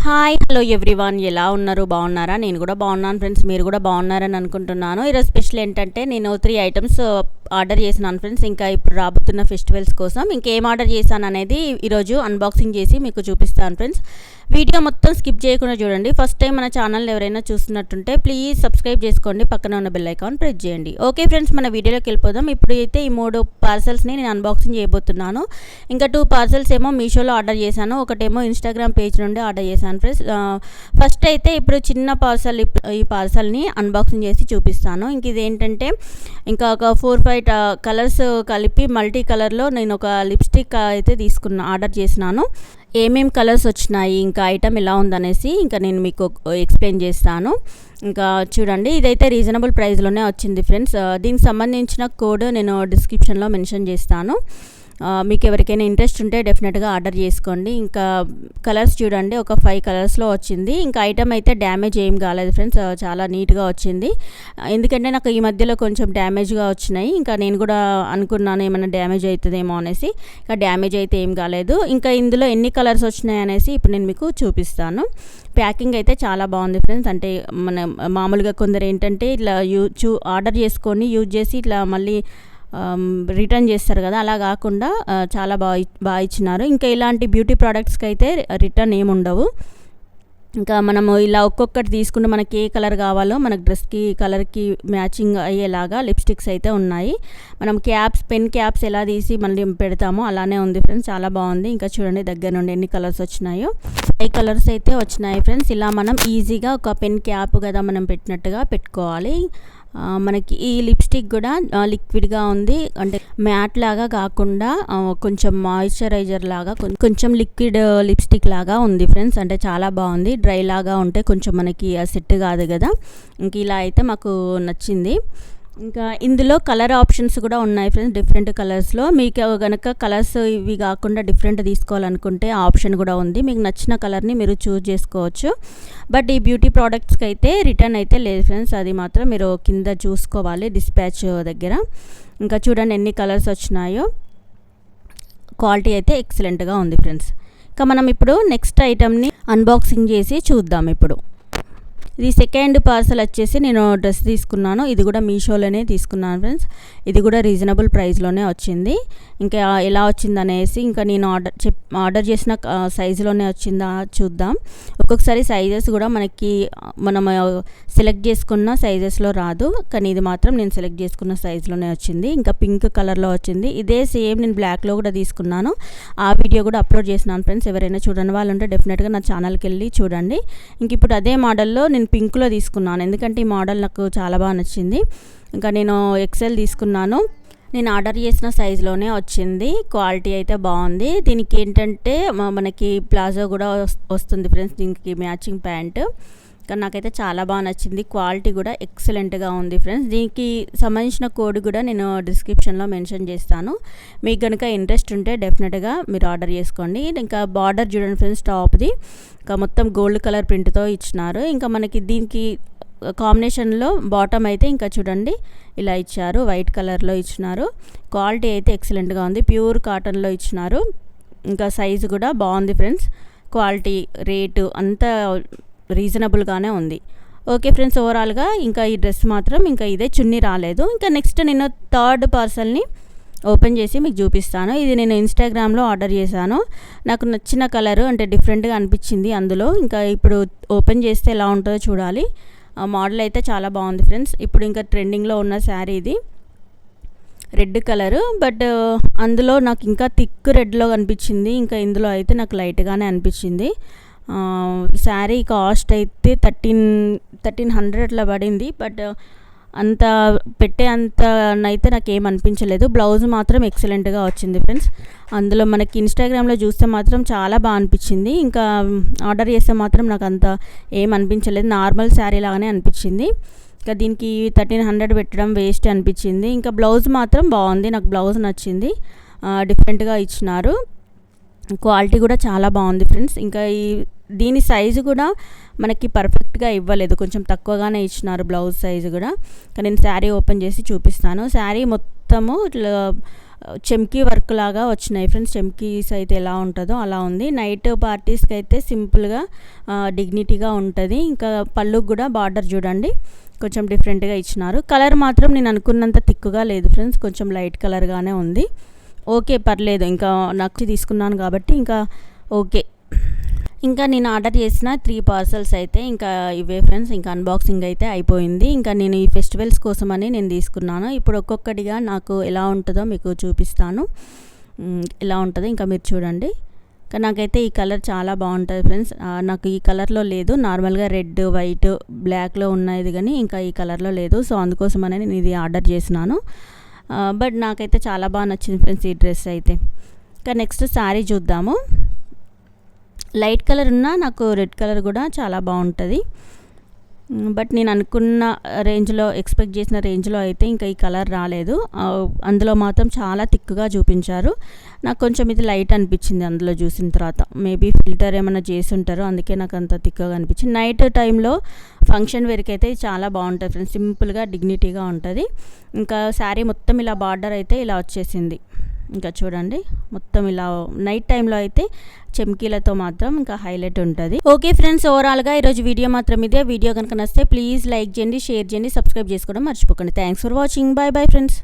Hi hello everyone, ఎలా ఉన్నారు? బాగున్నారా? నేను కూడా బాగున్నాను ఫ్రెండ్స్. మీరు కూడా బాగున్నారని అనుకుంటున్నాను. ఈరోజు స్పెషల్ ఏంటంటే నేను 3 ఐటమ్స్ ఆర్డర్ చేసినాను ఫ్రెండ్స్. ఇంకా ఇప్పుడు రాబోతున్న ఫెస్టివల్స్ కోసం ఇంకేం ఆర్డర్ చేశాను అనేది ఈరోజు అన్బాక్సింగ్ చేసి మీకు చూపిస్తాను ఫ్రెండ్స్. వీడియో మొత్తం స్కిప్ చేయకుండా చూడండి. ఫస్ట్ టైం మన ఛానల్ ఎవరైనా చూస్తున్నట్టుంటే ప్లీజ్ సబ్స్క్రైబ్ చేసుకోండి, పక్కన ఉన్న బెల్ ఐకాన్ ప్రెస్ చేయండి. ఓకే ఫ్రెండ్స్, మన వీడియోలోకి వెళ్ళిపోదాం. ఇప్పుడు అయితే ఈ 3 పార్సల్స్ని నేను అన్బాక్సింగ్ చేయబోతున్నాను. ఇంకా 2 పార్సల్స్ ఏమో మీషోలో ఆర్డర్ చేశాను, ఒకటేమో ఇన్స్టాగ్రామ్ పేజ్ నుండి ఆర్డర్ చేశాను ఫ్రెండ్స్. ఫస్ట్ అయితే ఇప్పుడు చిన్న పార్సల్, ఈ పార్సల్ని అన్బాక్సింగ్ చేసి చూపిస్తాను. ఇంక ఇదేంటంటే ఇంకా ఒక 4-5 కలర్స్ కలిపి మల్టీ కలర్లో నేను ఒక లిప్స్టిక్ అయితే ఆర్డర్ చేసినాను. ఏమేం కలర్స్ వచ్చినాయి, ఇంకా ఐటమ్ ఎలా ఉందనేసి ఇంకా నేను మీకు ఎక్స్ప్లెయిన్ చేస్తాను. ఇంకా చూడండి, ఇదైతే రీజనబుల్ ప్రైస్లోనే వచ్చింది ఫ్రెండ్స్. దీనికి సంబంధించిన కోడ్ నేను డిస్క్రిప్షన్లో మెన్షన్ చేస్తాను. మీకు ఎవరికైనా ఇంట్రెస్ట్ ఉంటే డెఫినెట్గా ఆర్డర్ చేసుకోండి. ఇంకా కలర్స్ చూడండి, ఒక 5 కలర్స్లో వచ్చింది. ఇంకా ఐటమ్ అయితే డ్యామేజ్ ఏం కాలేదు ఫ్రెండ్స్, చాలా నీట్గా వచ్చింది. ఎందుకంటే నాకు ఈ మధ్యలో కొంచెం డ్యామేజ్గా వచ్చినాయి. ఇంకా నేను కూడా అనుకున్నాను ఏమైనా డ్యామేజ్ అవుతుందేమో అనేసి. ఇంకా డ్యామేజ్ అయితే ఏం కాలేదు. ఇంకా ఇందులో ఎన్ని కలర్స్ వచ్చినాయి అనేసి ఇప్పుడు నేను మీకు చూపిస్తాను. ప్యాకింగ్ అయితే చాలా బాగుంది ఫ్రెండ్స్. అంటే మన మామూలుగా కొందరు ఏంటంటే ఇట్లా ఆర్డర్ చేసుకొని యూజ్ చేసి ఇట్లా మళ్ళీ రిటర్న్ చేస్తారు కదా, అలా కాకుండా చాలా బాగా ఇచ్చినారు. ఇంకా ఇలాంటి బ్యూటీ ప్రోడక్ట్స్కి అయితే రిటర్న్ ఏమి ఉండవు. ఇంకా మనము ఇలా ఒక్కొక్కటి తీసుకుంటే మనకి ఏ కలర్ కావాలో మనకు డ్రెస్కి కలర్కి మ్యాచింగ్ అయ్యేలాగా లిప్స్టిక్స్ అయితే ఉన్నాయి. మనం పెన్ క్యాప్స్ ఎలా తీసి మళ్ళీ పెడతామో అలానే ఉంది ఫ్రెండ్స్, చాలా బాగుంది. ఇంకా చూడండి దగ్గర నుండి ఎన్ని కలర్స్ వచ్చినాయో. 5 కలర్స్ అయితే వచ్చినాయి ఫ్రెండ్స్. ఇలా మనం ఈజీగా ఒక పెన్ క్యాప్ కదా మనం పెట్టినట్టుగా పెట్టుకోవాలి. మనకి ఈ లిప్స్టిక్ కూడా లిక్విడ్గా ఉంది, అంటే మ్యాట్ లాగా కాకుండా కొంచెం మాయిశ్చరైజర్ లాగా కొంచెం లిక్విడ్ లిప్స్టిక్ లాగా ఉంది ఫ్రెండ్స్. అంటే చాలా బాగుంది. డ్రై లాగా ఉంటే కొంచెం మనకి సెట్ కాదు కదా. ఇంక ఇలా అయితే మాకు నచ్చింది. ఇంకా ఇందులో కలర్ ఆప్షన్స్ కూడా ఉన్నాయి ఫ్రెండ్స్, డిఫరెంట్ కలర్స్లో. మీకు కనుక కలర్స్ ఇవి కాకుండా డిఫరెంట్ తీసుకోవాలనుకుంటే ఆప్షన్ కూడా ఉంది. మీకు నచ్చిన కలర్ని మీరు చూస్ చేసుకోవచ్చు. బట్ ఈ బ్యూటీ ప్రోడక్ట్స్కి అయితే రిటర్న్ అయితే లేదు ఫ్రెండ్స్, అది మాత్రం మీరు కింద చూసుకోవాలి డిస్పాచ్ దగ్గర. ఇంకా చూడండి ఎన్ని కలర్స్ వచ్చినాయో. క్వాలిటీ అయితే ఎక్సలెంట్గా ఉంది ఫ్రెండ్స్. ఇంకా మనం ఇప్పుడు నెక్స్ట్ ఐటమ్ని అన్బాక్సింగ్ చేసి చూద్దాం. ఇప్పుడు ఇది సెకండ్ పార్సల్ వచ్చేసి నేను డ్రెస్ తీసుకున్నాను. ఇది కూడా మీషోలోనే తీసుకున్నాను ఫ్రెండ్స్. ఇది కూడా రీజనబుల్ ప్రైస్లోనే వచ్చింది. ఇంకా ఎలా వచ్చిందనేసి ఇంకా నేను ఆర్డర్ చేసిన సైజులోనే వచ్చిందా చూద్దాం. ఒక్కొక్కసారి సైజెస్ కూడా మనం సెలెక్ట్ చేసుకున్న సైజెస్లో రాదు, కానీ ఇది మాత్రం నేను సెలెక్ట్ చేసుకున్న సైజులోనే వచ్చింది. ఇంకా పింక్ కలర్లో వచ్చింది. ఇదే సేమ్ నేను బ్లాక్లో కూడా తీసుకున్నాను. ఆ వీడియో కూడా అప్లోడ్ చేసినాను ఫ్రెండ్స్. ఎవరైనా చూడని వాళ్ళు ఉంటే డెఫినెట్గా నా ఛానల్కి వెళ్ళి చూడండి. ఇంక ఇప్పుడు అదే మోడల్లో నేను పింక్లో తీసుకున్నాను, ఎందుకంటే ఈ మోడల్ నాకు చాలా బాగా నచ్చింది. ఇంకా నేను ఎక్సెల్ తీసుకున్నాను. నేను ఆర్డర్ చేసిన సైజులోనే వచ్చింది. క్వాలిటీ అయితే బాగుంది. దీనికి ఏంటంటే మనకి ప్లాజో కూడా వస్తుంది ఫ్రెండ్స్, దీనికి మ్యాచింగ్ ప్యాంట్. కానీ నాకైతే చాలా బాగా నచ్చింది. క్వాలిటీ కూడా ఎక్సలెంట్గా ఉంది ఫ్రెండ్స్. దీనికి సంబంధించిన కోడ్ కూడా నేను డిస్క్రిప్షన్లో మెన్షన్ చేస్తాను. మీకు కనుక ఇంట్రెస్ట్ ఉంటే డెఫినెట్గా మీరు ఆర్డర్ చేసుకోండి. ఇంకా బార్డర్ చూడండి ఫ్రెండ్స్, టాప్ది ఇంకా మొత్తం గోల్డ్ కలర్ ప్రింట్తో ఇచ్చినారు. ఇంకా మనకి దీనికి కాంబినేషన్లో బాటమ్ అయితే ఇంకా చూడండి ఇలా ఇచ్చారు, వైట్ కలర్లో ఇచ్చినారు. క్వాలిటీ అయితే ఎక్సలెంట్గా ఉంది, ప్యూర్ కాటన్లో ఇచ్చినారు. ఇంకా సైజు కూడా బాగుంది ఫ్రెండ్స్. క్వాలిటీ, రేటు అంతా రీజనబుల్గానే ఉంది. ఓకే ఫ్రెండ్స్, ఓవరాల్గా ఇంకా ఈ డ్రెస్ మాత్రం ఇంకా ఇదే, చున్నీ రాలేదు. ఇంకా నెక్స్ట్ నేను థర్డ్ పార్సల్ని ఓపెన్ చేసి మీకు చూపిస్తాను. ఇది నేను ఇన్స్టాగ్రామ్లో ఆర్డర్ చేశాను. నాకు నచ్చిన కలరు, అంటే డిఫరెంట్గా అనిపించింది అందులో. ఇంకా ఇప్పుడు ఓపెన్ చేస్తే ఎలా ఉంటుందో చూడాలి. మోడల్ అయితే చాలా బాగుంది ఫ్రెండ్స్. ఇప్పుడు ఇంకా ట్రెండింగ్లో ఉన్న శారీ ఇది, రెడ్ కలరు. బట్ అందులో నాకు ఇంకా థిక్ రెడ్లో కనిపించింది. ఇంకా ఇందులో అయితే నాకు లైట్గానే అనిపించింది. శారీ కాస్ట్ అయితే 1300 అట్లా పడింది. బట్ అంత అయితే నాకేం అనిపించలేదు. బ్లౌజ్ మాత్రం ఎక్సలెంట్గా వచ్చింది ఫ్రెండ్స్. అందులో మనకి ఇన్స్టాగ్రామ్లో చూస్తే మాత్రం చాలా బాగా అనిపించింది. ఇంకా ఆర్డర్ చేస్తే మాత్రం నాకు అంత ఏం అనిపించలేదు, నార్మల్ శారీ లాగానే అనిపించింది. ఇంకా దీనికి 1300 పెట్టడం వేస్ట్ అనిపించింది. ఇంకా బ్లౌజ్ మాత్రం బాగుంది, నాకు బ్లౌజ్ నచ్చింది, డిఫరెంట్గా ఇచ్చినారు. క్వాలిటీ కూడా చాలా బాగుంది ఫ్రెండ్స్. ఇంకా దీని సైజు కూడా మనకి పర్ఫెక్ట్గా ఇవ్వలేదు, కొంచెం తక్కువగానే ఇచ్చినారు బ్లౌజ్ సైజు కూడా. నేను శారీ ఓపెన్ చేసి చూపిస్తాను. శారీ మొత్తము ఇట్లా చెమ్కీ వర్క్ లాగా వచ్చినాయి ఫ్రెండ్స్. చెమ్కీస్ అయితే ఎలా ఉంటుందో అలా ఉంది. నైట్ పార్టీస్కి అయితే సింపుల్గా డిగ్నిటీగా ఉంటుంది. ఇంకా పళ్ళుకి కూడా బార్డర్ చూడండి కొంచెం డిఫరెంట్గా ఇచ్చినారు. కలర్ మాత్రం నేను అనుకున్నంత థిక్గా లేదు ఫ్రెండ్స్, కొంచెం లైట్ కలర్గానే ఉంది. ఓకే పర్లేదు, ఇంకా నాకు తీసుకున్నాను కాబట్టి ఇంకా ఓకే. ఇంకా నేను ఆర్డర్ చేసిన 3 పార్సల్స్ అయితే ఇంకా ఇవే ఫ్రెండ్స్. ఇంకా అన్బాక్సింగ్ అయితే అయిపోయింది. ఇంకా నేను ఈ ఫెస్టివల్స్ కోసమని నేను తీసుకున్నాను. ఇప్పుడు ఒక్కొక్కటిగా నాకు ఎలా ఉంటుందో మీకు చూపిస్తాను. ఎలా ఉంటుందో ఇంకా మీరు చూడండి. నాకైతే ఈ కలర్ చాలా బాగుంటుంది ఫ్రెండ్స్. నాకు ఈ కలర్లో లేదు, నార్మల్గా రెడ్, వైట్, బ్లాక్లో ఉన్నది కానీ ఇంకా ఈ కలర్లో లేదు. సో అందుకోసమని నేను ఇది ఆర్డర్ చేసినాను. బట్ నాకైతే చాలా బాగా నచ్చింది ఫ్రెండ్స్ ఈ డ్రెస్ అయితే. ఇంకా నెక్స్ట్ శారీ చూద్దాము. లైట్ కలర్ ఉన్నా నాకు రెడ్ కలర్ కూడా చాలా బాగుంటుంది. బట్ నేను అనుకున్న రేంజ్లో, ఎక్స్పెక్ట్ చేసిన రేంజ్లో అయితే ఇంకా ఈ కలర్ రాలేదు. అందులో మాత్రం చాలా థిక్గా చూపించారు. నాకు కొంచెం ఇది లైట్ అనిపించింది అందులో చూసిన తర్వాత. మేబీ ఫిల్టర్ ఏమైనా చేసి ఉంటారో అందుకే నాకు అంత థిక్గా అనిపించింది. నైట్ టైంలో ఫంక్షన్ వేర్కి అయితే చాలా బాగుంటుంది ఫ్రెండ్స్, సింపుల్గా డిగ్నిటీగా ఉంటుంది. ఇంకా శారీ మొత్తం ఇలా బార్డర్ అయితే ఇలా వచ్చేసింది. ఇంకా చూడండి మొత్తం ఇలా నైట్ టైంలో అయితే చెమ్కీలతో మాత్రం ఇంకా హైలైట్ ఉంటుంది. ఓకే ఫ్రెండ్స్, ఓవరాల్గా ఈరోజు వీడియో మాత్రం ఇదే. వీడియో కనుక నచ్చితే ప్లీజ్ లైక్ చేయండి, షేర్ చేయండి, సబ్స్క్రైబ్ చేసుకోవడం మర్చిపోకండి. Thanks for watching. Bye bye friends.